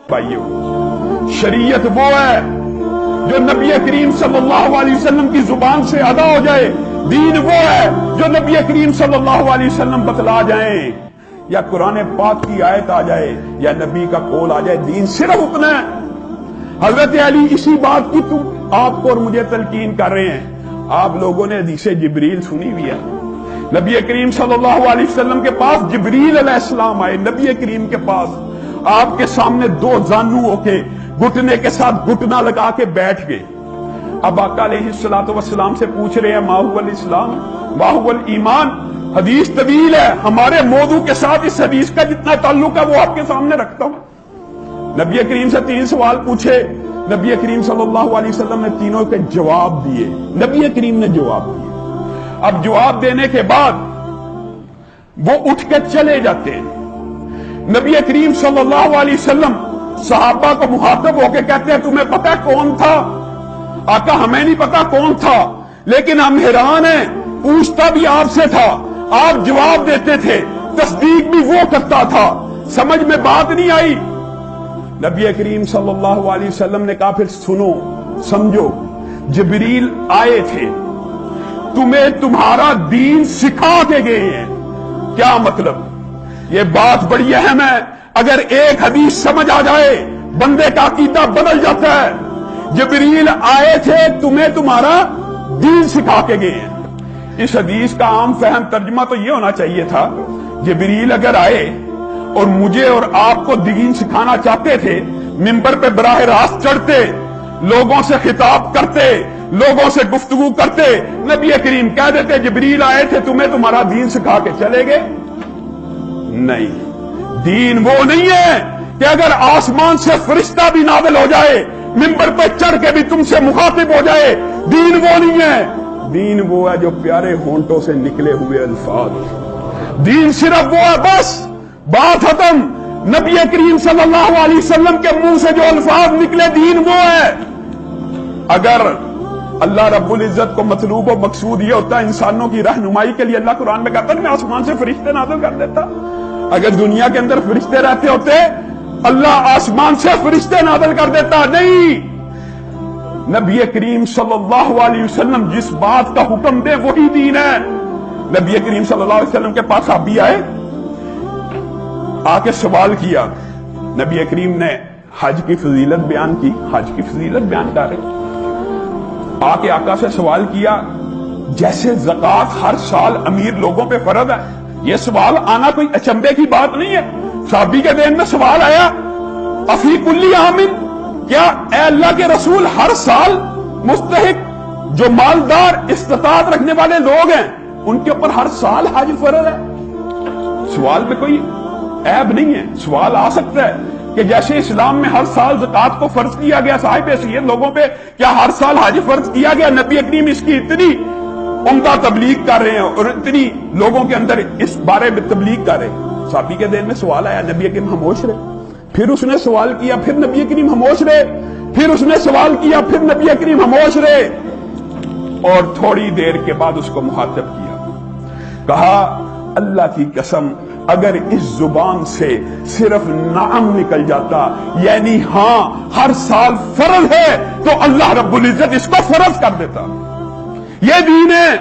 بھائیو، شریعت وہ ہے جو نبی کریم صلی اللہ علیہ وسلم کی زبان سے ادا ہو جائے. دین وہ ہے جو نبی کریم صلی اللہ علیہ وسلم بتلا جائیں، یا قرآن پاک کی آیت آ جائے یا نبی کا قول آ جائے. دین صرف اتنا ہے. حضرت علی اسی بات کی تم آپ کو اور مجھے تلقین کر رہے ہیں. آپ لوگوں نے حدیث جبریل سنی ہوئی ہے. نبی کریم صلی اللہ علیہ وسلم کے پاس جبریل علیہ السلام آئے. نبی کریم کے پاس آپ کے سامنے دو زانو ہو کے گھٹنے کے ساتھ گھٹنا لگا کے بیٹھ گئے. اب آقا علیہ الصلوۃ والسلام سے پوچھ رہے ہیں ما هو الاسلام ما هو الایمان. حدیث طویل ہے، ہمارے موضوع کے ساتھ اس حدیث کا جتنا تعلق ہے وہ آپ کے سامنے رکھتا ہوں. نبی کریم سے 3 سوال پوچھے. نبی کریم صلی اللہ علیہ وسلم نے تینوں کے جواب دیے. نبی کریم نے جواب دیے. اب جواب دینے کے بعد وہ اٹھ کے چلے جاتے ہیں. نبی کریم صلی اللہ علیہ وسلم صحابہ کو مخاطب ہو کے کہتے ہیں تمہیں پتا کون تھا؟ آقا ہمیں نہیں پتا کون تھا، لیکن ہم حیران ہیں، پوچھتا بھی آپ سے تھا، آپ جواب دیتے تھے، تصدیق بھی وہ کرتا تھا، سمجھ میں بات نہیں آئی. نبی کریم صلی اللہ علیہ وسلم نے کہا پھر سنو سمجھو، جبریل آئے تھے، تمہیں تمہارا دین سکھا کے گئے ہیں. کیا مطلب؟ یہ بات بڑی اہم ہے. اگر ایک حدیث سمجھ آ جائے بندے کا عقیدہ بدل جاتا ہے. جبریل آئے تھے، تمہیں تمہارا دین سکھا کے گئے ہیں. اس حدیث کا عام فہم ترجمہ تو یہ ہونا چاہیے تھا، جبریل اگر آئے اور مجھے اور آپ کو دین سکھانا چاہتے تھے، منبر پہ براہ راست چڑھتے، لوگوں سے خطاب کرتے، لوگوں سے گفتگو کرتے، نبی کریم کہہ دیتے جبریل آئے تھے تمہیں تمہارا دین سکھا کے چلے گئے. نہیں، دین وہ نہیں ہے کہ اگر آسمان سے فرشتہ بھی نازل ہو جائے، منبر پہ چڑھ کے بھی تم سے مخاطب ہو جائے. دین وہ نہیں ہے. دین وہ ہے جو پیارے ہونٹوں سے نکلے ہوئے الفاظ. دین صرف وہ ہے، بس بات ختم. نبی کریم صلی اللہ علیہ وسلم کے منہ سے جو الفاظ نکلے دین وہ ہے. اگر اللہ رب العزت کو مطلوب و مقصود یہ ہوتا ہے انسانوں کی رہنمائی کے لیے، اللہ قرآن میں کہتا ہے میں آسمان سے فرشتے نازل کر دیتا. اگر دنیا کے اندر فرشتے رہتے ہوتے اللہ آسمان سے فرشتے نازل کر دیتا. نہیں، نبی کریم صلی اللہ علیہ وسلم جس بات کا حکم دے وہی دین ہے. نبی کریم صلی اللہ علیہ وسلم کے پاس صحابی آئے، آ کے سوال کیا. نبی کریم نے حج کی فضیلت بیان کی، حج کی فضیلت بیان کر رہے. آ کے آقا سے سوال کیا جیسے زکوٰۃ ہر سال امیر لوگوں پہ فرض ہے. یہ سوال آنا کوئی اچنبے کی بات نہیں ہے. صحابی کے ذہن میں سوال آیا افی کلی عامن، کیا اے اللہ کے رسول ہر سال مستحق جو مالدار استطاعت رکھنے والے لوگ ہیں ان کے اوپر ہر سال حج فرض ہے؟ سوال میں کوئی عیب نہیں ہے. سوال آ سکتا ہے کہ جیسے اسلام میں ہر سال زکوٰۃ کو فرض کیا گیا صاحب حیثیت لوگوں پہ، کیا ہر سال حج فرض کیا گیا؟ نبی کریم اس کی اتنی عمدہ تبلیغ کر رہے ہیں اور اتنی لوگوں کے اندر اس بارے میں تبلیغ کر رہے ہیں. صحابی کے دل میں سوال آیا، نبی کریم خاموش رہے. پھر اس نے سوال کیا، پھر نبی کریم خاموش رہے. پھر اس نے سوال کیا، پھر نبی کریم خاموش رہے. اور تھوڑی دیر کے بعد اس کو مخاطب کیا، کہا اللہ کی قسم اگر اس زبان سے صرف نعم نکل جاتا، یعنی ہاں ہر سال فرض ہے، تو اللہ رب العزت اس کو فرض کر دیتا. یہ دین ہے.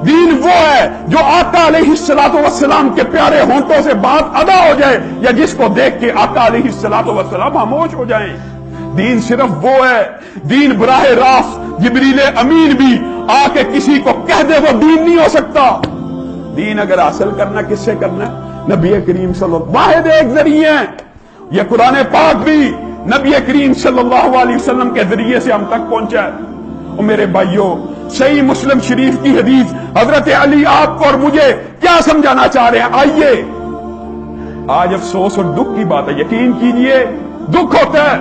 دین وہ ہے جو آقا علیہ الصلوۃ والسلام کے پیارے ہونٹوں سے بات ادا ہو جائے یا جس کو دیکھ کے آقا علیہ الصلوۃ والسلام خاموش ہو جائیں. دین صرف وہ ہے. دین براہ راست جبریل امین بھی آ کے کسی کو کہہ دے وہ دین نہیں ہو سکتا. دین اگر حاصل کرنا کس سے کرنا ہے؟ نبی کریم صلی اللہ واحد ایک ذریعے ہیں. یہ قرآن پاک بھی نبی کریم صلی اللہ علیہ وسلم کے ذریعے سے ہم تک پہنچا ہے. اور میرے بھائیوں، صحیح مسلم شریف کی حدیث حضرت علی آپ کو اور مجھے کیا سمجھانا چاہ رہے ہیں؟ آئیے. آج افسوس اور دکھ کی بات ہے، یقین کیجئے دکھ ہوتا ہے.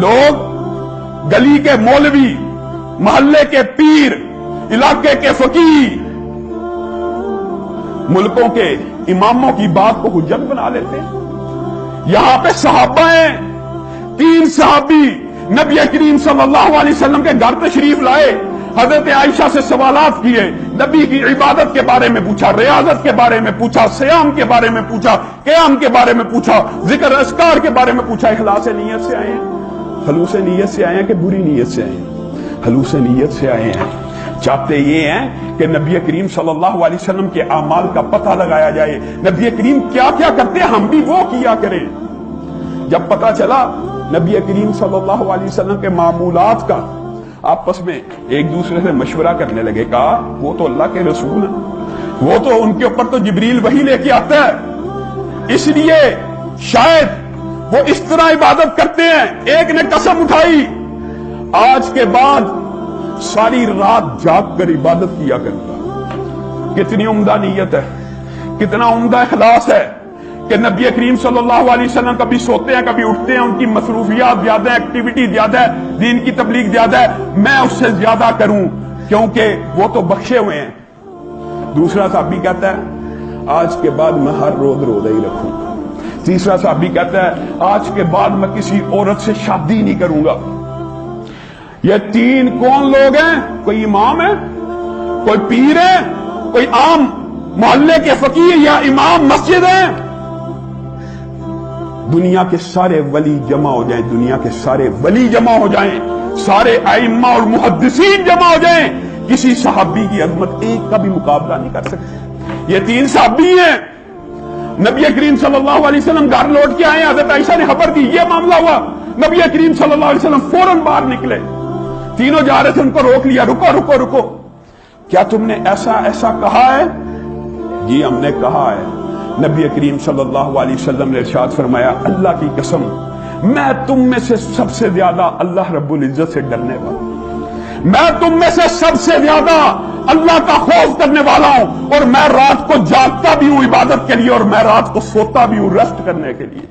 لوگ گلی کے مولوی، محلے کے پیر، علاقے کے فقیر، ملکوں کے اماموں کی بات کو حجت بنا لیتے ہیں. یہاں پہ صحابہ ہیں، 3 صحابی نبی کریم صلی اللہ علیہ وسلم کے گھر تشریف لائے. حضرت عائشہ سے سوالات کیے، نبی کی عبادت کے بارے میں پوچھا، ریاضت کے بارے میں پوچھا، صیام کے بارے میں پوچھا، قیام کے بارے میں پوچھا، ذکر اذکار کے بارے میں پوچھا۔ اخلاص نیت سے آئے ہیں، خلوص نیت سے آئے ہیں کہ بری نیت سے آئے ہیں؟ خلوص نیت سے آئے ہیں۔ چاہتے یہ ہیں کہ نبی کریم صلی اللہ علیہ وسلم کے اعمال کا پتہ لگایا جائے، نبی کریم کیا کیا کرتے ہم بھی وہ کیا کریں۔ جب پتہ چلا نبی کریم صلی اللہ علیہ وسلم کے معمولات کا، آپس میں ایک دوسرے سے مشورہ کرنے لگے، کہا وہ تو اللہ کے رسول ہیں، وہ تو ان کے اوپر تو جبریل وحی لے کے آتا ہے، اس لیے شاید وہ اس طرح عبادت کرتے ہیں۔ ایک نے قسم اٹھائی، آج کے بعد ساری رات جاگ کر عبادت کیا کرتا۔ کتنی عمدہ نیت ہے، کتنا عمدہ اخلاص ہے کہ نبی کریم صلی اللہ علیہ وسلم کبھی سوتے ہیں کبھی اٹھتے ہیں، ان کی مصروفیات زیادہ ہے، ایکٹیویٹی زیادہ ہے، دین کی تبلیغ زیادہ ہے، میں اس سے زیادہ کروں کیونکہ وہ تو بخشے ہوئے ہیں۔ دوسرا صحابی کہتا ہے آج کے بعد میں ہر روز روزہ ہی رکھوں گا۔ تیسرا صحابی کہتا ہے آج کے بعد میں کسی عورت سے شادی نہیں کروں گا۔ یہ تین کون لوگ ہیں؟ کوئی امام ہے، کوئی پیر ہے، کوئی عام محلے کے فقیر یا امام مسجد ہے؟ دنیا کے سارے ولی جمع ہو جائیں، دنیا کے سارے ولی جمع ہو جائیں، سارے ائمہ اور محدثین جمع ہو جائیں، کسی صحابی کی عظمت ایک کا بھی مقابلہ نہیں کر سکتے۔ یہ تین صحابی ہیں، نبی کریم صلی اللہ علیہ وسلم گھر لوٹ کے آئے، حضرت عائشہ نے خبر دی یہ معاملہ ہوا، نبی کریم صلی اللہ علیہ وسلم فوراً باہر نکلے، تینوں جا رہے تھے، ان کو روک لیا، رکو رکو رکو، کیا تم نے ایسا ایسا کہا ہے؟ جی ہم نے کہا ہے۔ نبی کریم صلی اللہ علیہ وسلم نے ارشاد فرمایا اللہ کی قسم میں تم میں سے سب سے زیادہ اللہ رب العزت سے ڈرنے والا ہوں، میں تم میں سے سب سے زیادہ اللہ کا خوف کرنے والا ہوں، اور میں رات کو جاگتا بھی ہوں عبادت کے لیے، اور میں رات کو سوتا بھی ہوں ریسٹ کرنے کے لیے۔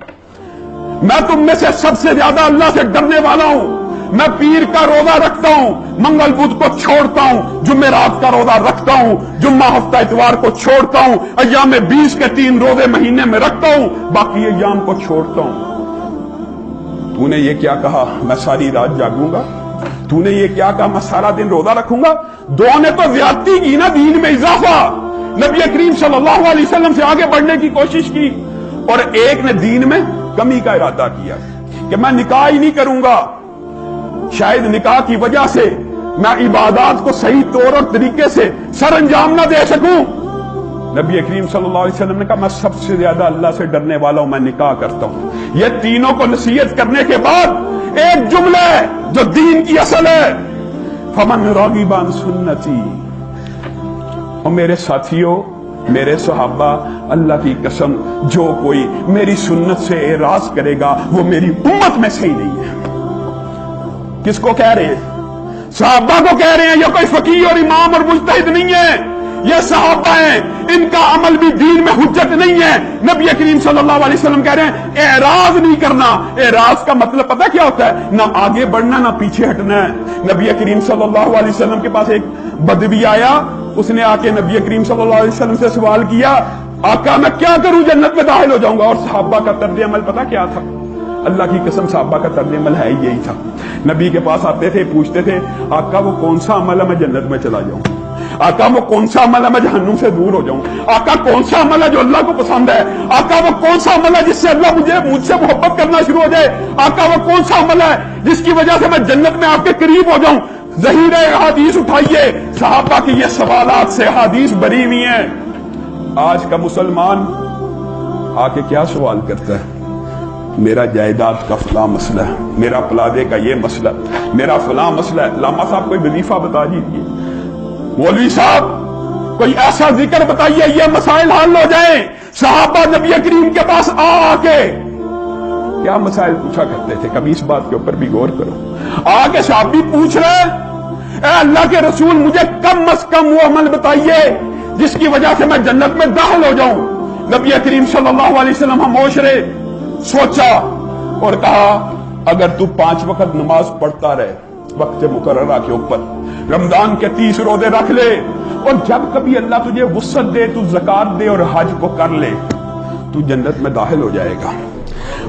میں تم میں سے سب سے زیادہ اللہ سے ڈرنے والا ہوں، میں پیر کا روزہ رکھتا ہوں، منگل بدھ کو چھوڑتا ہوں، جمعرات کا روزہ رکھتا ہوں، جمعہ ہفتہ اتوار کو چھوڑتا ہوں، ایام 20 کے 3 روزے مہینے میں رکھتا ہوں، باقی ایام کو چھوڑتا ہوں۔ تو نے یہ کیا کہا میں ساری رات جاگوں گا؟ تو نے یہ کیا کہا میں سارا دن روزہ رکھوں گا؟ دو نے تو زیادتی کی نا، دین میں اضافہ، نبی کریم صلی اللہ علیہ وسلم سے آگے بڑھنے کی کوشش کی، اور ایک نے دین میں کمی کا ارادہ کیا کہ میں نکاح ہی نہیں کروں گا، شاید نکاح کی وجہ سے میں عبادات کو صحیح طور اور طریقے سے سر انجام نہ دے سکوں۔ نبی کریم صلی اللہ علیہ وسلم نے کہا میں سب سے زیادہ اللہ سے ڈرنے والا ہوں، میں نکاح کرتا ہوں۔ یہ تینوں کو نصیحت کرنے کے بعد ایک جملہ ہے جو دین کی اصل ہے، فمن راغب عن سنتی۔ اور میرے ساتھیوں، میرے صحابہ، اللہ کی قسم جو کوئی میری سنت سے اعراض کرے گا وہ میری امت میں سے ہی نہیں ہے۔ کس کو کہہ رہے ہیں؟ صحابہ کو کہہ رہے ہیں، یہ کوئی فقیہ اور امام اور مجتہد نہیں ہے، یہ صحابہ ہیں، ان کا عمل بھی دین میں حجت نہیں ہے۔ نبی کریم صلی اللہ علیہ وسلم کہہ رہے ہیں اعراض نہیں کرنا۔ اعراض کا مطلب پتہ کیا ہوتا ہے؟ نہ آگے بڑھنا نہ پیچھے ہٹنا ہے۔ نبی کریم صلی اللہ علیہ وسلم کے پاس ایک بدوی آیا، اس نے آ کے نبی کریم صلی اللہ علیہ وسلم سے سوال کیا آقا میں کیا کروں جنت میں داخل ہو جاؤں گا؟ اور صحابہ کا طرز عمل پتہ کیا تھا؟ اللہ کی قسم صحابہ کا طرز عمل ہے یہی تھا، نبی کے پاس آتے تھے، پوچھتے تھے آقا وہ کون سا عمل ہے میں جنت میں چلا جاؤں؟ آقا وہ کون سا عمل ہے میں جہنم سے دور ہو جاؤں؟ آقا کون سا عمل ہے جو اللہ کو پسند ہے؟ آقا وہ کون سا عمل ہے جس سے اللہ مجھ سے محبت کرنا شروع ہو جائے؟ آقا وہ کون سا عمل ہے جس کی وجہ سے میں جنت میں آپ کے قریب ہو جاؤں؟ ذخیرہ احادیث اٹھائیے، صحابہ کی یہ سوالات سے احادیث بری ہوئی ہیں۔ آج کا مسلمان آ کے کیا سوال کرتا ہے؟ میرا جائیداد کا فلاں مسئلہ ہے، میرا پلازے کا یہ مسئلہ، میرا فلاں مسئلہ ہے۔ علامہ صاحب کوئی وظیفہ بتا دیجیے، مولوی صاحب کوئی ایسا ذکر بتائیے یہ مسائل حل ہو جائیں۔ صحابہ نبی کریم کے پاس آ کے کیا مسائل پوچھا کرتے تھے؟ کبھی اس بات کے اوپر بھی غور کرو۔ آ کے صحابی پوچھ رہے اے اللہ کے رسول مجھے کم از کم وہ عمل بتائیے جس کی وجہ سے میں جنت میں داخل ہو جاؤں۔ نبی کریم صلی اللہ علیہ وسلم خاموش رہے، سوچا اور کہا اگر تو 5 وقت نماز پڑھتا رہے وقت مقررہ کے اوپر، رمضان کے 30 روزے رکھ لے، اور جب کبھی اللہ تجھے وسعت دے تو زکات دے اور حج کو کر لے، تو جنت میں داخل ہو جائے گا۔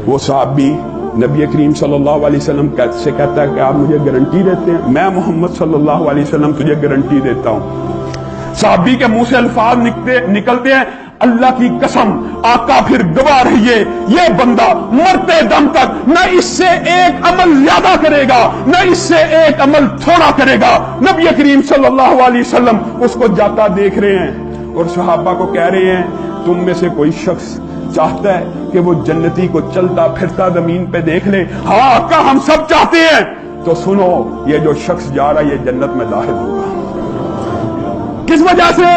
وہ صحابی نبی کریم صلی اللہ علیہ وسلم سے کہتا ہے کہ آپ مجھے گارنٹی دیتے ہیں؟ میں محمد صلی اللہ علیہ وسلم تجھے گارنٹی دیتا ہوں۔ صحابی کے منہ سے الفاظ نکلتے ہیں، اللہ کی قسم آقا پھر گواہ رہیے یہ بندہ مرتے دم تک نہ اس سے ایک عمل زیادہ کرے گا نہ اس سے ایک عمل تھوڑا کرے گا۔ نبی کریم صلی اللہ علیہ وسلم اس کو جاتا دیکھ رہے ہیں اور صحابہ کو کہہ رہے ہیں تم میں سے کوئی شخص چاہتا ہے کہ وہ جنتی کو چلتا پھرتا زمین پہ دیکھ لے؟ ہاں آقا ہم سب چاہتے ہیں۔ تو سنو یہ جو شخص جا رہا ہے یہ جنت میں داخل ہوگا۔ کس وجہ سے؟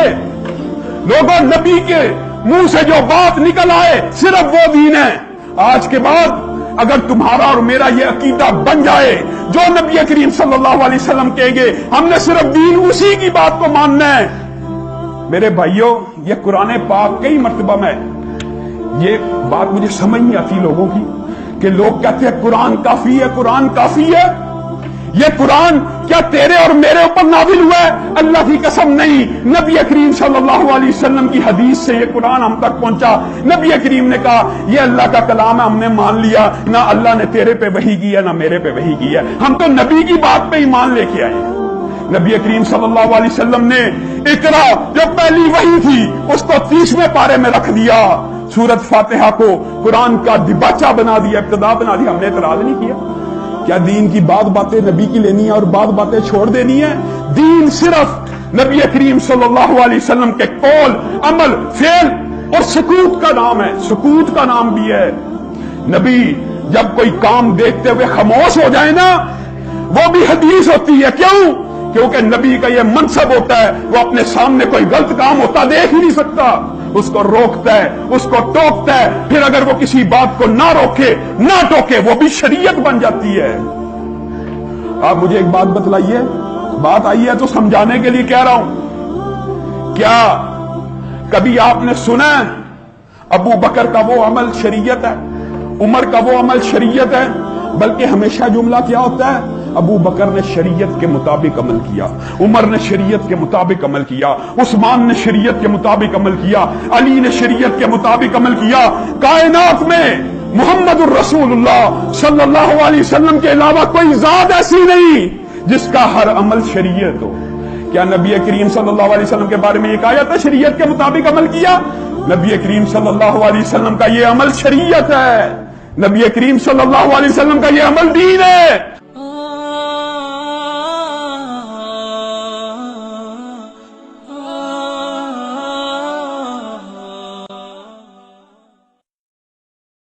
لوگوں نبی کے منہ سے جو بات نکل آئے صرف وہ دین ہے۔ آج کے بعد اگر تمہارا اور میرا یہ عقیدہ بن جائے جو نبی کریم صلی اللہ علیہ وسلم کہیں گے ہم نے صرف دین اسی کی بات کو ماننا ہے۔ میرے بھائیوں یہ قرآن پاک کئی مرتبہ میں یہ بات مجھے سمجھ نہیں آتی لوگوں کی کہ لوگ کہتے ہیں قرآن کافی ہے، قرآن کافی ہے۔ یہ قرآن کیا تیرے اور میرے اوپر نازل ہوا ہے؟ اللہ کی قسم نہیں، نبی کریم صلی اللہ علیہ وسلم کی حدیث سے یہ قرآن ہم تک پہنچا۔ نبی کریم نے کہا یہ اللہ کا کلام ہے، ہم نے مان لیا، نہ اللہ نے تیرے پہ وحی کی ہے نہ میرے پہ وحی کی ہے، ہم تو نبی کی بات پہ ایمان لے کے آئے۔ نبی کریم صلی اللہ علیہ وسلم نے اقرا جو پہلی وحی تھی اس کو 30ویں پارے میں رکھ دیا، سورۃ فاتحہ کو قرآن کا دباچہ بنا دیا، ابتدا بنا دیا، ہم نے اعتراض نہیں کیا۔ کیا دین کی بعض باتیں نبی کی لینی ہے اور بعض باتیں چھوڑ دینی ہے؟ دین صرف نبی کریم صلی اللہ علیہ وسلم کے قول، عمل، فعل اور سکوت کا نام ہے، سکوت کا نام بھی ہے۔ نبی جب کوئی کام دیکھتے ہوئے خاموش ہو جائے نا وہ بھی حدیث ہوتی ہے۔ کیوں؟ کیونکہ نبی کا یہ منصب ہوتا ہے وہ اپنے سامنے کوئی غلط کام ہوتا دیکھ ہی نہیں سکتا، اس کو روکتا ہے، اس کو ٹوکتا ہے، پھر اگر وہ کسی بات کو نہ روکے نہ ٹوکے وہ بھی شریعت بن جاتی ہے۔ آپ مجھے ایک بات بتلائیے، بات آئی ہے تو سمجھانے کے لیے کہہ رہا ہوں، کیا کبھی آپ نے سنا ہے ابو بکر کا وہ عمل شریعت ہے، عمر کا وہ عمل شریعت ہے؟ بلکہ ہمیشہ جملہ کیا ہوتا ہے؟ ابو بکر نے شریعت کے مطابق عمل کیا، عمر نے شریعت کے مطابق عمل کیا، عثمان نے شریعت کے مطابق عمل کیا، علی نے شریعت کے مطابق عمل کیا۔ کائنات میں محمد الرسول اللہ صلی اللہ علیہ وسلم کے علاوہ کوئی ذات ایسی نہیں جس کا ہر عمل شریعت ہو۔ کیا نبی کریم صلی اللہ علیہ وسلم کے بارے میں یہ کہا جاتا ہے شریعت کے مطابق عمل کیا؟ نبی کریم صلی اللہ علیہ وسلم کا یہ عمل شریعت ہے، نبی کریم صلی اللہ علیہ وسلم کا یہ عمل دین ہے۔